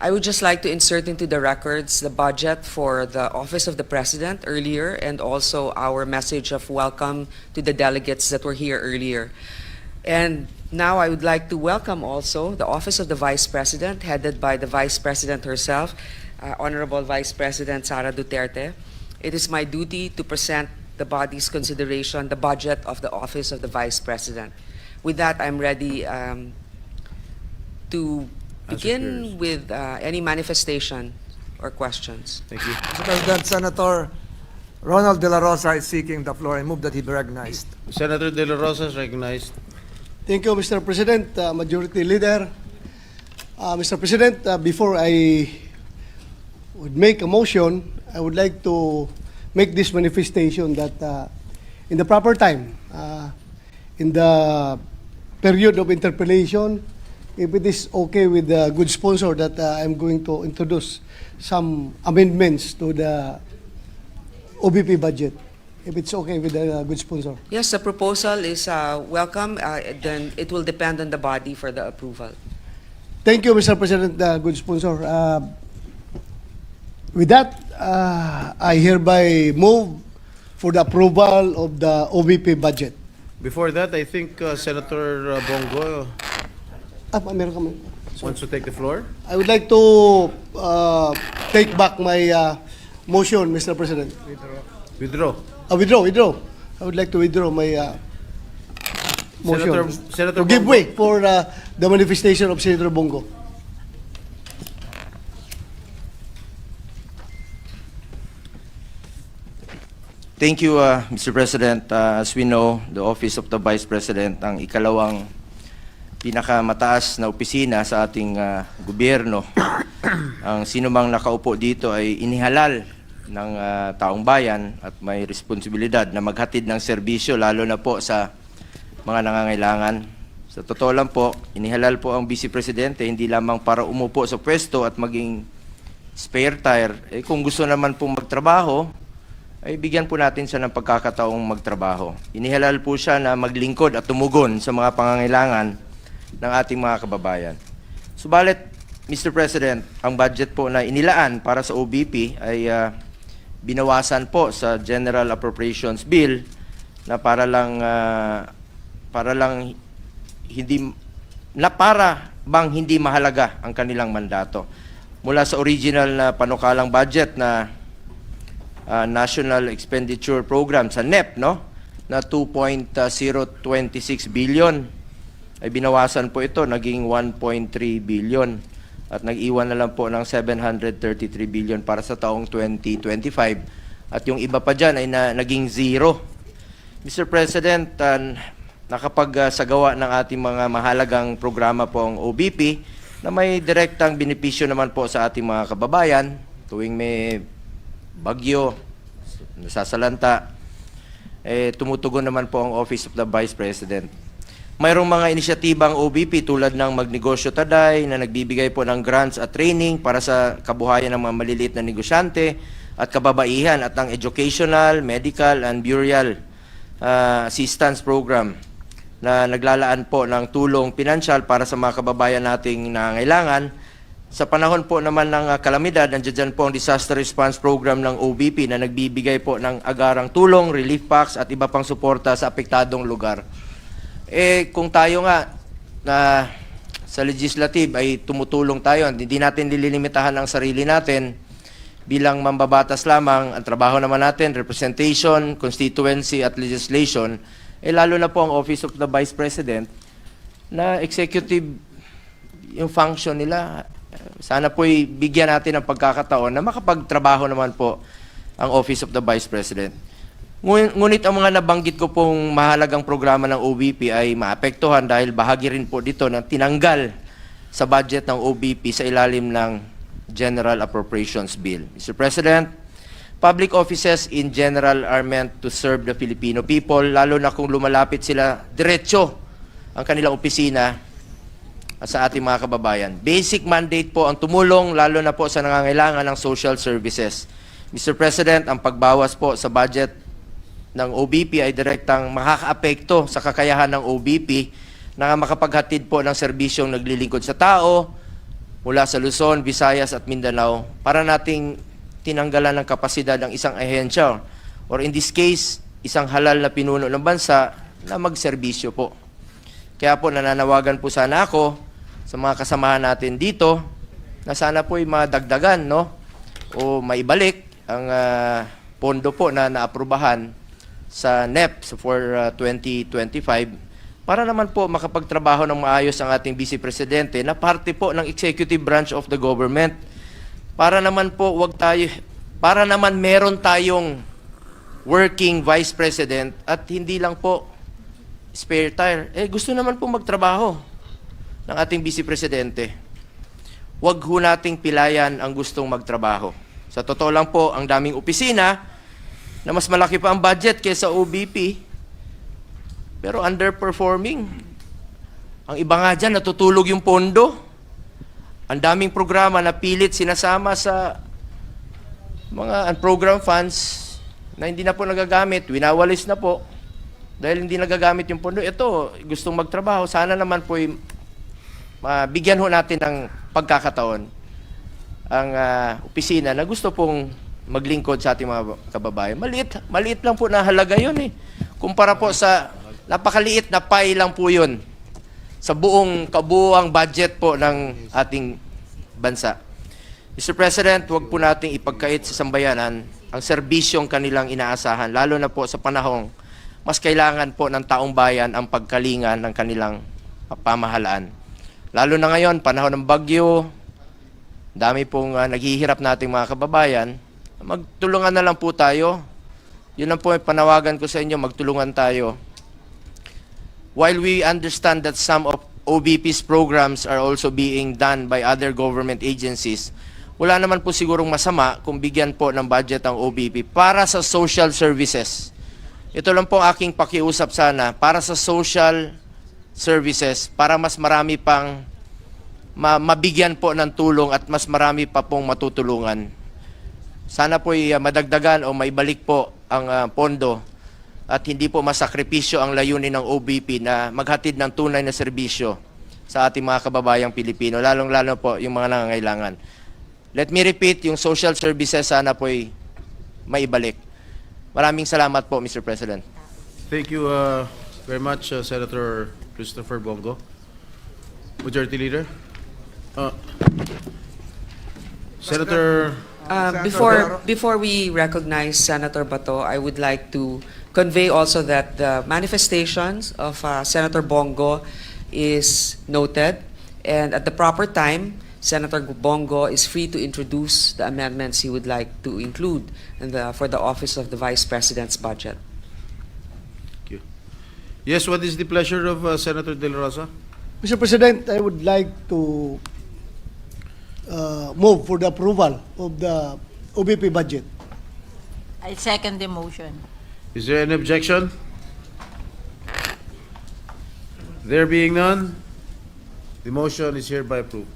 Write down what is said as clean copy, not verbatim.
I would just like to insert into the records the budget for the Office of the President earlier, and also our message of welcome to the delegates that were here earlier. And now I would like to welcome also the Office of the Vice President, headed by the Vice President herself, Honorable Vice President Sara Duterte. It is my duty to present the body's consideration the budget of the Office of the Vice President. With that, I'm ready to begin with any manifestation or questions. Thank you. Mr. President, Senator Ronald De La Rosa is seeking the floor. I move that he be recognized. Senator De La Rosa is recognized. Thank you, Mr. President, Majority Leader. Mr. President, before I would make a motion, I would like to make this manifestation that in the proper time, in the period of interpellation, if it is okay with the good sponsor, that I'm going to introduce some amendments to the OBP budget. If it's okay with the good sponsor. Yes, the proposal is welcome. Then it will depend on the body for the approval. Thank you, Mr. President, good sponsor. With that, I hereby move for the approval of the OBP budget. Before that, I think Senator Bongo Meron kami. wants to take the floor. I would like to take back my motion, Mr. President. Withdraw. Withdraw. I would like to withdraw my motion. Senator to give Bongo. way for the manifestation of Senator Bongo. Thank you, Mr. President. As we know, the Office of the Vice President ang ikalawang pinakamataas na opisina sa ating gobyerno. Ang sinumang nakaupo dito ay inihalal ng taong bayan at may responsibilidad na maghatid ng serbisyo lalo na po sa mga nangangailangan. Sa totoo lang po, inihalal po ang Vice Presidente hindi lamang para umupo sa pwesto at maging spare tire. Kung gusto naman pong magtrabaho, ay bigyan po natin siya ng pagkakataong magtrabaho. Inihalal po siya na maglingkod at tumugon sa mga pangangailangan ng ating mga kababayan. Subalit, Mr. President, ang budget po na inilaan para sa OBP ay binawasan po sa General Appropriations Bill na para bang hindi mahalaga ang kanilang mandato. Mula sa original na panukalang budget na National Expenditure Program sa NEP, no, na 2.026 billion, ay binawasan po ito, naging 1.3 billion at nag-iwan na lang po ng 733 billion para sa taong 2025 at yung iba pa dyan ay naging zero. Mr. President, nakapagsagawa ng ating mga mahalagang programa po ang OBP na may direktang benepisyo naman po sa ating mga kababayan tuwing may bagyo, nasasalanta, tumutugon naman po ang Office of the Vice President. Mayroong mga inisyatibang OBP tulad ng Magnegosyo Taday na nagbibigay po ng grants at training para sa kabuhayan ng mga maliliit na negosyante at kababaihan at ang Educational, Medical and Burial Assistance Program na naglalaan po ng tulong pinansyal para sa mga kababayan nating nangangailangan. Sa panahon po naman ng kalamidad, nandiyan po ang Disaster Response Program ng OBP na nagbibigay po ng agarang tulong, relief packs at iba pang suporta sa apektadong lugar. Kung tayo nga na sa legislative ay tumutulong tayo, hindi natin nililimitahan ang sarili natin bilang mambabatas lamang. Ang trabaho naman natin, representation, constituency at legislation, lalo na po ang Office of the Vice President na executive yung function nila. Sana po'y bigyan natin ng pagkakataon na makapagtrabaho naman po ang Office of the Vice President. Ngunit ang mga nabanggit ko pong mahalagang programa ng OBP ay maapektuhan dahil bahagi rin po dito na tinanggal sa budget ng OBP sa ilalim ng General Appropriations Bill. Mr. President, public offices in general are meant to serve the Filipino people, lalo na kung lumalapit sila diretso ang kanilang opisina sa ating mga kababayan. Basic mandate po ang tumulong lalo na po sa nangangailangan ng social services. Mr. President, ang pagbawas po sa budget ng OBP ay direktang makakaapekto sa kakayahan ng OBP na makapaghatid po ng serbisyong naglilingkod sa tao mula sa Luzon, Visayas at Mindanao para nating tinanggalan ng kapasidad ng isang ahensya or in this case, isang halal na pinuno ng bansa na magserbisyo po. Kaya po nananawagan po sana ako sa mga kasamahan natin dito na sana po ay madagdagan, no? O maibalik ang pondo po na naaprubahan sa NEP for 2025 para naman po makapagtrabaho ng maayos ang ating Vice Presidente na parte po ng executive branch of the government. Para naman po para naman meron tayong working Vice President at hindi lang po spare tire. Gusto naman po magtrabaho ng ating Vice Presidente. Huwag ho nating pilayan ang gustong magtrabaho. Sa totoo lang po, ang daming opisina na mas malaki pa ang budget kaysa OBP, pero underperforming. Ang iba nga dyan, natutulog yung pondo. Ang daming programa na pilit sinasama sa mga program funds na hindi na po nagagamit, winawalis na po dahil hindi nagagamit yung pondo. Ito, gustong magtrabaho, sana naman po bigyan ho natin ng pagkakataon ang opisina na gusto pong maglingkod sa ating mga kababayan. Maliit lang po na halaga yun eh. Kumpara po sa napakaliit na pie lang po yun sa kabuuang budget po ng ating bansa. Mr. President, huwag po nating ipagkait sa sambayanan ang serbisyong kanilang inaasahan, lalo na po sa panahong mas kailangan po ng taong bayan ang pagkalingan ng kanilang pamahalaan. Lalo na ngayon, panahon ng bagyo, dami pong naghihirap nating mga kababayan, magtulungan na lang po tayo. Yun lang po yung panawagan ko sa inyo, magtulungan tayo. While we understand that some of OBP's programs are also being done by other government agencies, wala naman po sigurong masama kung bigyan po ng budget ang OBP para sa social services. Ito lang po aking pakiusap sana, para sa social services, para mas marami pang mabigyan po ng tulong at mas marami pa pong matutulungan. Sana po madagdagan o maibalik po ang pondo at hindi po masakripisyo ang layunin ng OBP na maghatid ng tunay na serbisyo sa ating mga kababayang Pilipino, lalong-lalo po yung mga nangangailangan. Let me repeat, yung social services sana po maibalik. Maraming salamat po, Mr. President. Thank you very much, Senator Christopher Bongo. Majority Leader. Senator... Before we recognize Senator Bato, I would like to convey also that the manifestations of Senator Bongo is noted, and at the proper time, Senator Bongo is free to introduce the amendments he would like to include for the office of the Vice President's budget. Thank you. Yes, what is the pleasure of Senator De La Rosa? Mr. President, I would like to move for the approval of the OBP budget. I second the motion. Is there any objection? There being none, the motion is hereby approved.